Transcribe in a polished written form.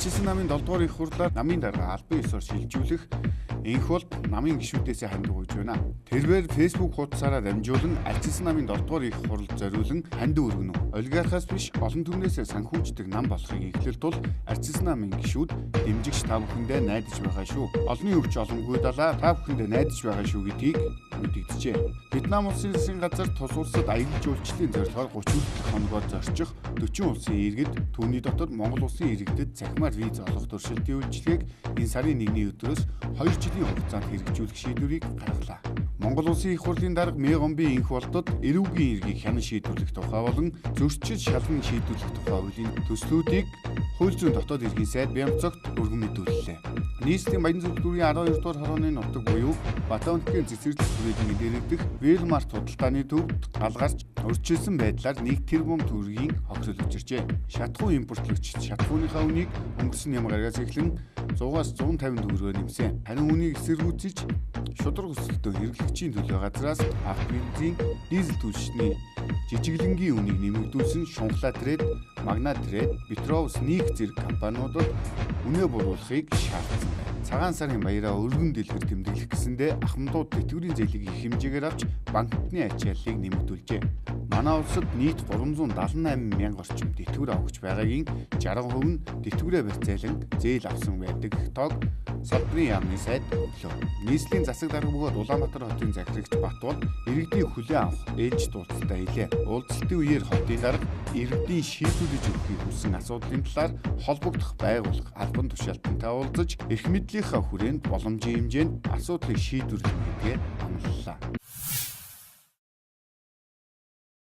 Ардчилсан намын 7 дугаар их хурлаар намын дарга албан ёсоор шилжүүлэх энх бол намын гишүүдээс хандив гэж байна. Тэрээр Facebook хуудасаараа дамжуулан ардчилсан намын 7 дугаар их хурл зориулан хандив өргөнө. Олигархаас биш олон түмнээс санхүүждэг нам болохыг эхлэл тул ардчилсан намын гишүүд дэмжигч та бүхэндээ найдаж байгаа шүү. Олонний өвч олонгүй далаа та бүхэндээ найдаж байгаа шүү гэдгийг мэдэгджээ. Вьетнам улсын засгийн газар тус улсад аялал жуулчлалын зорилгоор 30 дэх хоногоор зорчих 40 улсын иргэд түүний дотор Монгол улсын иргэдэд цахимаар виз олох туршилтын үйлчилгээг энэ сарын 1-ний өдрөөс 2 жилийн хугацаанд хэрэгжүүлэх шийдвэрийг гаргалаа. Монгол улсын их хурлын дарга Мегомбын энх болтод эрүүгийн иргэийг хянан шийдвэрлэх тухай болон зөрчил шалган шийдвэрлэх тухай хуулийн төслүүдийг хууль зүйн дотоод иргэний сайд Бямцогт өргөн мэдүүллээ. Нийслэлийн Баян зүрх дүүргийн 12 дугаар хорооны нутаг буюу Батбанкын цэцэрлэг хүрээний дэргэдэх Велмарт худалдааны төвд галгарч урьдчилсан байдлаар 1 тэрбум төгрөгийн хохирол учирчээ. Шатхуун импортлогч шатхууныхаа үнийг өнгөрсөн ям гарагаас эхлэн 100-аас 150 төгрөгөөр нэмсэн. Харин үнийг эсэргүүцэж шудраг өсөлтөө хэрэглэгчийн төлөө газраас авто бензин, дизель түлшний жижиглэнгийн үнийг нэмэгдүүлсэн Шунхлаа трейд, Магна трейд, Петроус нэг зэрэг компаниудад үнэ буруулахыг шаардсан байна. Цагаан сарын баяраа өргөн дэлгэр тэмдэглэх гэсэндээ ахмадууд тэтгэврийн зээлийг их хэмжээгээр авч банкны ачааллыг нэмэгдүүлжээ. Манай улсад нийт 378 мянга орчим тэтгэвэр авахч байгаагийн 60% нь тэтгэврээ барьцаалан зээл авсан байдаг тоог Салбарын яамны сайд өглөө. Нийслэлийн засаг дарга бөгөөд Улаанбаатар хотын захирагч Батбол иргэдийн хүлээн авах ээлж дуудалтаа хэлээ. Уулзалтын үеэр хотын дарга иргэдийн шийдвэрлэж өгөхийг хүссэн асуудлын талаар холбогдох байгууллага албан тушаалтантай уулзаж эрх мэдлийнхаа хүрээнд боломжийн хэмжээнд асуудлыг шийдвэрлэх гэдгээ амлалаа.